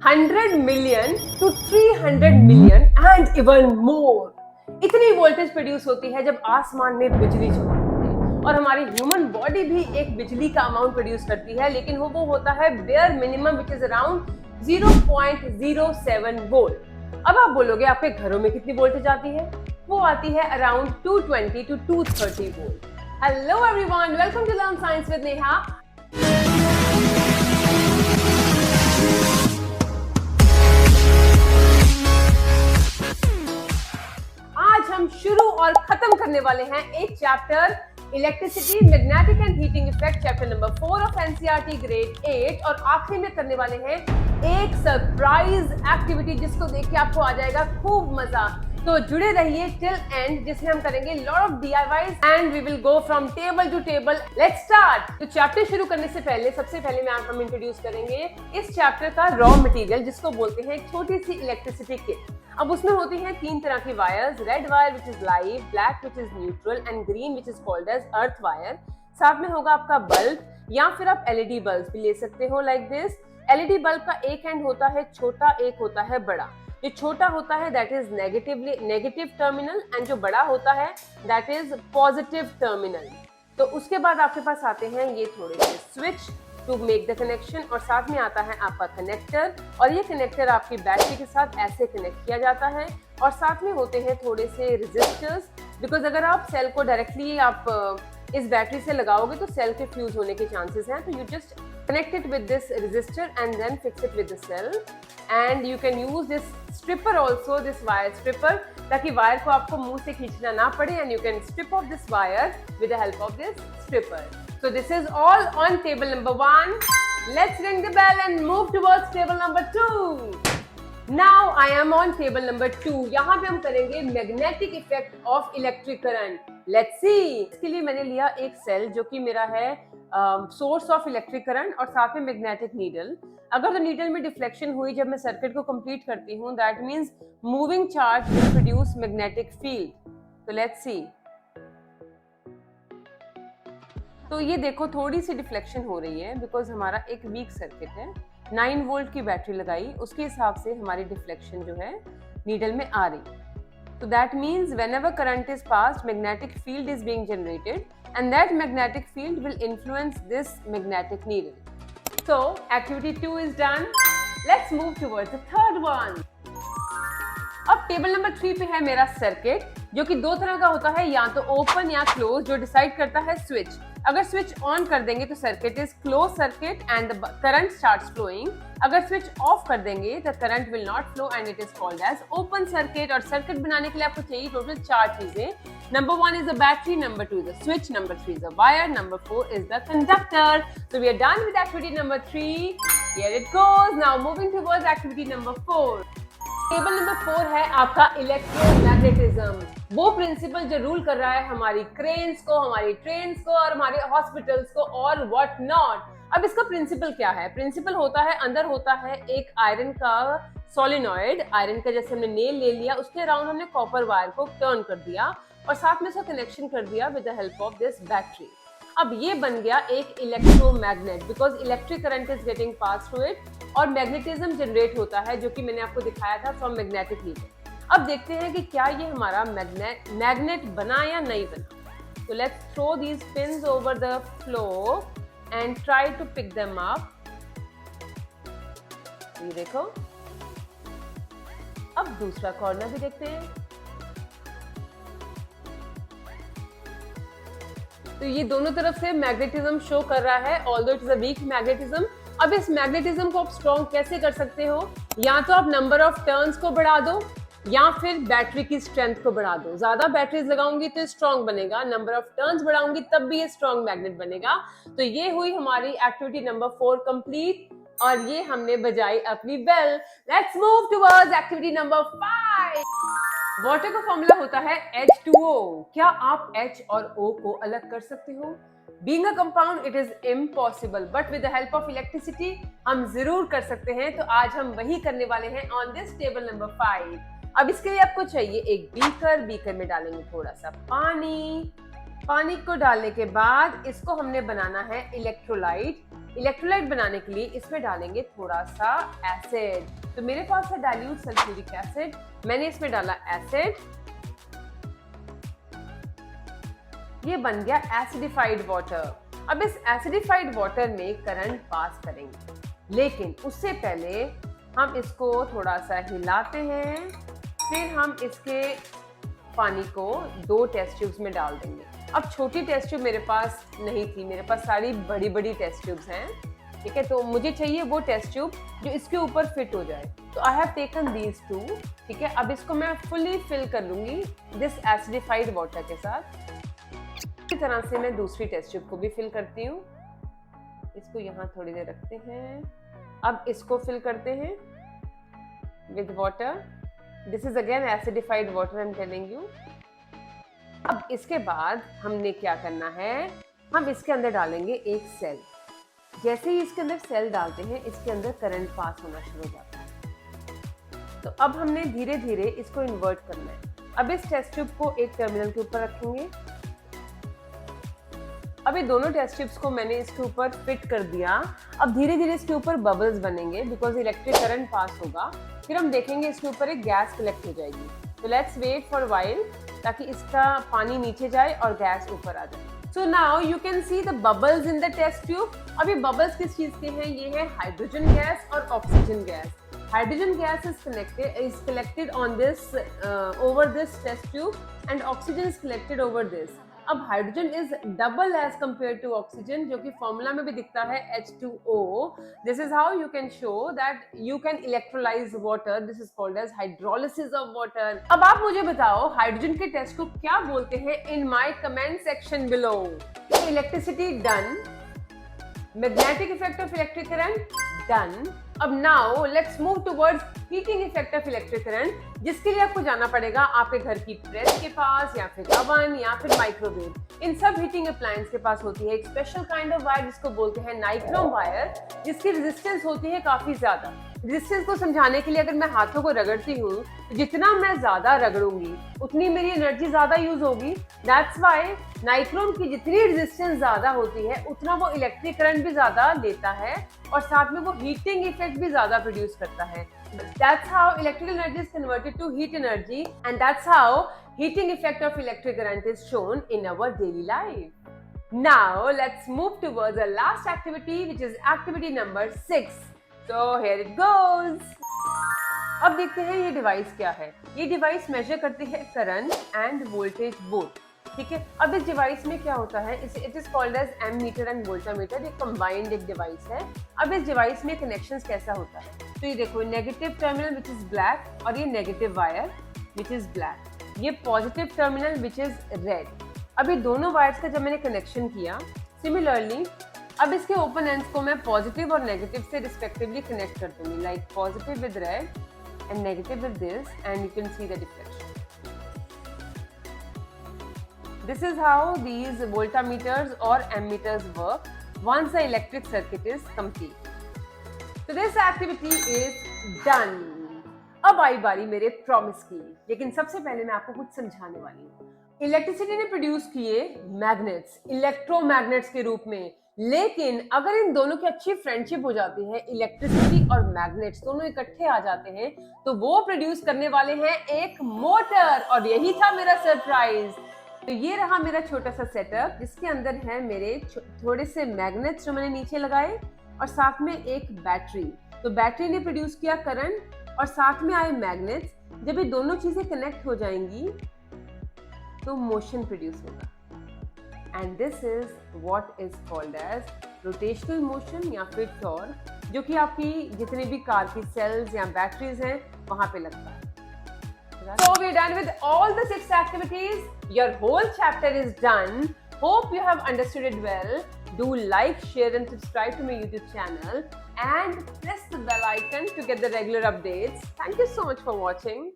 100 million to 300 million and even more इतनी voltage produce होती है जब आसमान में बिजली चमकती है। और हमारी ह्यूमन बॉडी भी एक बिजली का अमाउंट प्रोड्यूस करती है, लेकिन वो होता है bare minimum which is around 0.07 volt. अब आप बोलोगे आपके घरों में कितनी वोल्टेज आती है? वो आती है around 220 to 230 volt. Hello everyone, welcome to learn science with Neha. आज हम शुरू और खत्म करने वाले हैं एक chapter electricity, magnetic and heating effect, chapter number 4 of NCERT grade 8। और आखिरी में करने वाले हैं एक सरप्राइज एक्टिविटी जिसको देख के आपको आ जाएगा खूब मजा। तो जुड़े रहिए टिल एंड, जिसमें हम करेंगे lot of DIYs and we will go from table to table. Let's start. तो चैप्टर शुरू करने से पहले सबसे पहले हम इंट्रोड्यूस करेंगे इस चैप्टर का रॉ मटेरियल, जिसको बोलते हैं एक छोटी सी इलेक्ट्रिसिटी किट। अब उसमें होती हैं 3 तरह की wires, red wire which is live, black which is neutral and green which is called as earth wire. साथ में होगा आपका बल्ब, या फिर आप LED बल्ब भी ले सकते हो लाइक दिस। LED बल्ब का एक एंड होता है छोटा, एक होता है बड़ा। जो छोटा होता है that is negative terminal and जो बड़ा होता है दैट इज पॉजिटिव टर्मिनल। तो उसके बाद आपके पास आते हैं ये थोड़े से switch to make the connection, और साथ में आता है आपका कनेक्टर, और ये कनेक्टर आपकी बैटरी के साथ ऐसे कनेक्ट किया जाता है। और साथ में होते हैं थोड़े से रेजिस्टर्स, बिकॉज अगर आप सेल को डायरेक्टली आप इस बैटरी से लगाओगे तो सेल के फ्यूज होने के चांसेस हैं। तो you just connect it with this resistor and then fix it with the cell, and you can use this stripper also, this wire stripper, ताकि वायर को आपको मुंह से खींचना ना पड़े, and you can strip off this wire with the help of this stripper. So this is all on table number 1. Let's ring the bell and move towards table number 2. Now I am on table number 2. यहाँ पे हम करेंगे magnetic effect of electric current. Let's see. इसके लिए मैंने लिया एक cell जो कि मेरा है सोर्स ऑफ इलेक्ट्रिक करंट, और साथ में मैग्नेटिक नीडल। अगर तो नीडल में डिफ्लेक्शन हुई जब मैं सर्किट को कंप्लीट करती हूँ, that means moving charge will produce magnetic field. तो लेट्स सी। तो ये देखो थोड़ी सी डिफ्लेक्शन हो रही है बिकॉज हमारा एक वीक सर्किट है। 9 वोल्ट की बैटरी लगाई, उसके हिसाब से हमारी डिफ्लेक्शन जो है नीडल में आ रही। So that means whenever current is passed, magnetic field is being generated, and that magnetic field will influence this magnetic needle. So activity 2 is done. Let's move towards the third one. अब table number 3 पे है मेरा circuit, जो कि 2 तरह का होता है, या तो ओपन या क्लोज, जो डिसाइड करता है स्विच। अगर स्विच ऑन कर देंगे तो circuit is close circuit and the current starts flowing. अगर स्विच ऑफ कर देंगे the current will not flow and it is called as open circuit. और सर्किट बनाने के लिए आपको चाहिए टोटल 4 चीजें। Number 1 is the battery, number 2 is the switch, number 3 is the wire, number 4 is the conductor. So we are done with activity number 3. Here it goes. Now moving towards activity number 4. Table number 4 है आपका electromagnetism. वो principal जो rule कर रहा है हमारी cranes को, हमारी ट्रेन्स को, और हमारे हॉस्पिटल्स को और व्हाट नॉट। अब इसका प्रिंसिपल क्या है? प्रिंसिपल होता है, अंदर होता है एक आयरन का सोलिनॉइड। आयरन का जैसे हमने नेल ले लिया, उसके अराउंड हमने कॉपर वायर को टर्न कर दिया और साथ में उसका कनेक्शन कर दिया with the help of this battery. अब ये बन गया एक electromagnet because electric current is getting pass through it, और मैग्नेटिज्म जनरेट होता है, जो कि मैंने आपको दिखाया था फ्रॉम मैग्नेटिक नीडल। अब देखते हैं कि क्या ये हमारा मैग्नेट बना या नहीं बना। तो let's throw these pins over the floor and try to pick them up. ये देखो। अब दूसरा कॉर्नर भी देखते हैं। तो ये दोनों तरफ से मैग्नेटिज्म शो कर रहा है, although it is a weak magnetism. अब इस मैग्नेटिज्म को आप स्ट्रॉन्ग कैसे कर सकते हो? या तो आप नंबर ऑफ टर्न्स को बढ़ा दो, या फिर बैटरी की स्ट्रेंथ को बढ़ा दो। ज्यादा बैटरीज लगाऊंगी तो स्ट्रॉन्ग बनेगा, नंबर ऑफ टर्न्स बढ़ाऊंगी तब भी ये स्ट्रॉन्ग मैग्नेट बनेगा। तो ये हुई हमारी एक्टिविटी नंबर 4 कंप्लीट, और ये हमने बजाई अपनी bell. Let's move towards activity number 5। Water का फॉर्मूला होता है H2O। क्या आप H और O को अलग कर सकते हो? Being a compound, it is impossible, but with the help of electricity, हम जरूर कर सकते हैं। तो आज हम वही करने वाले हैं on this table number 5। अब इसके लिए आपको चाहिए एक बीकर में डालेंगे थोड़ा सा पानी को डालने के बाद इसको हमने बनाना है इलेक्ट्रोलाइट। इलेक्ट्रोलाइट बनाने के लिए इसमें डालेंगे थोड़ा सा एसिड। तो मेरे पास है डाइल्यूट सल्फ्यूरिक एसिड, मैंने इसमें डाला एसिड, ये बन गया एसिडिफाइड वाटर। अब इस एसिडिफाइड वाटर में करंट पास करेंगे, लेकिन उससे पहले हम इसको थोड़ा सा हिलाते हैं, फिर हम इसके पानी को 2 टेस्ट ट्यूब्स में डाल देंगे। अब छोटी टेस्ट ट्यूब मेरे पास नहीं थी, मेरे पास सारी बड़ी बड़ी टेस्ट ट्यूब्स हैं, ठीक है, तो मुझे चाहिए वो टेस्ट ट्यूब जो इसके ऊपर फिट हो जाए। तो आई हैव टेकन दीज 2, ठीक है। अब इसको मैं फुली फिल कर लूंगी दिस एसिडिफाइड वाटर के साथ। इसी तरह से मैं दूसरी टेस्ट ट्यूब को भी फिल करती हूँ। इसको यहाँ थोड़ी देर रखते हैं। अब इसको फिल करते हैं with water. This is again acidified water, I am telling you. अब इसके बाद हमने क्या करना है, हम इसके अंदर डालेंगे एक सेल। जैसे ही इसके अंदर सेल डालते हैं, इसके अंदर करंट पास होना शुरू हो जाता है। तो अब हमने धीरे धीरे इसको इन्वर्ट करना है। अब इस टेस्ट ट्यूब को एक टर्मिनल के ऊपर रखेंगे। अब ये दोनों टेस्ट ट्यूब्स को मैंने इसके ऊपर फिट कर दिया। अब धीरे धीरे इसके ऊपर बबल्स बनेंगे बिकॉज इलेक्ट्रिक करंट पास होगा। फिर हम देखेंगे इसके ऊपर एक गैस कलेक्ट हो जाएगी। तो लेट्स वेट फॉर व्हाइल ताकि इसका पानी नीचे जाए और गैस ऊपर आ जाए। So now you can see the bubbles in the test tube. अब ये बबल्स किस चीज के हैं, ये है हाइड्रोजन गैस और oxygen gas. Hydrogen gas is collected on this over this test tube and oxygen is collected over this. अब hydrogen is double as compare to oxygen, जो कि फॉर्मूला में भी दिखता है H2O. This is how you can show that you can electrolyse water. This is called as hydrolysis of water. अब आप मुझे बताओ हाइड्रोजन के टेस्ट को क्या बोलते हैं in my comment section below. Electricity done, magnetic effect of electric current done. अब now let's move towards heating effect of electric current, जिसके लिए आपको जाना पड़ेगा आपके घर की प्रेस के पास या फिर ओवन या फिर माइक्रोवेव। इन सब हीटिंग अप्लायंस के पास होती है एक स्पेशल काइंड ऑफ वायर जिसको बोलते हैं नाइक्रोम वायर, जिसकी रेजिस्टेंस होती है काफी ज्यादा। रेजिस्टेंस को समझाने के लिए अगर मैं हाथों को रगड़ती हूँ तो जितना मैं ज्यादा रगड़ूंगी उतनी मेरी एनर्जी ज्यादा यूज होगी। दैट्स व्हाई नाइक्रोम की जितनी रेजिस्टेंस ज्यादा होती है उतना वो इलेक्ट्रिक करंट भी ज्यादा लेता है और साथ में वो हीटिंग इफेक्ट भी ज्यादा प्रोड्यूस करता है। That's how electrical energy is converted to heat energy, and that's how heating effect of electric current is shown in our daily life. Now let's move towards the last activity, which is activity number 6. So here it goes. अब देखते हैं ये device क्या है। ये device major करती है current end voltage both, ठीक है। अब इस डिवाइस में क्या होता है, it is called as ammeter and voltameter. ये कंबाइंड एक डिवाइस है। अब इस डिवाइस में कनेक्शंस कैसा होता है, तो ये देखो negative terminal which is black और ये negative wire which is black, ये positive terminal which is red. अब ये दोनों वायर्स का जब मैंने कनेक्शन किया, सिमिलरली अब इसके ओपन एंड्स को मैं पॉजिटिव और नेगेटिव से रिस्पेक्टिवली कनेक्ट कर दूंगी, like positive with red and negative with this, and you can see the difference. This is how these voltmeters or ammeters work once the electric circuit is complete. So this activity is done. अब आई बारी मेरे promise की, लेकिन सबसे पहले मैं आपको कुछ समझाने वाली हूँ। इलेक्ट्रिसिटी ने प्रोड्यूस किए मैग्नेट्स, इलेक्ट्रोमैग्नेट्स के रूप में, लेकिन अगर इन दोनों की अच्छी फ्रेंडशिप हो जाती है, इलेक्ट्रिसिटी और मैग्नेट्स दोनों इकट्ठे आ जाते हैं, तो वो प्रोड्यूस करने वाले हैं एक मोटर। और यही था मेरा सरप्राइज। तो ये रहा मेरा छोटा सा सेटअप, जिसके अंदर है मेरे थोड़े से मैग्नेट्स जो मैंने नीचे लगाए और साथ में एक बैटरी। तो बैटरी ने प्रोड्यूस किया करंट और साथ में आए मैग्नेट्स। जब ये दोनों चीजें कनेक्ट हो जाएंगी तो मोशन प्रोड्यूस होगा, and this is what is called as rotational motion या फिर टॉर्क, जो कि आपकी जितने भी कार की सेल्स या बैटरीज हैं वहां पे लगता है। So we're done with all the 6 activities. Your whole chapter is done. Hope you have understood it well. Do like, share and subscribe to my YouTube channel and press the bell icon to get the regular updates. Thank you so much for watching.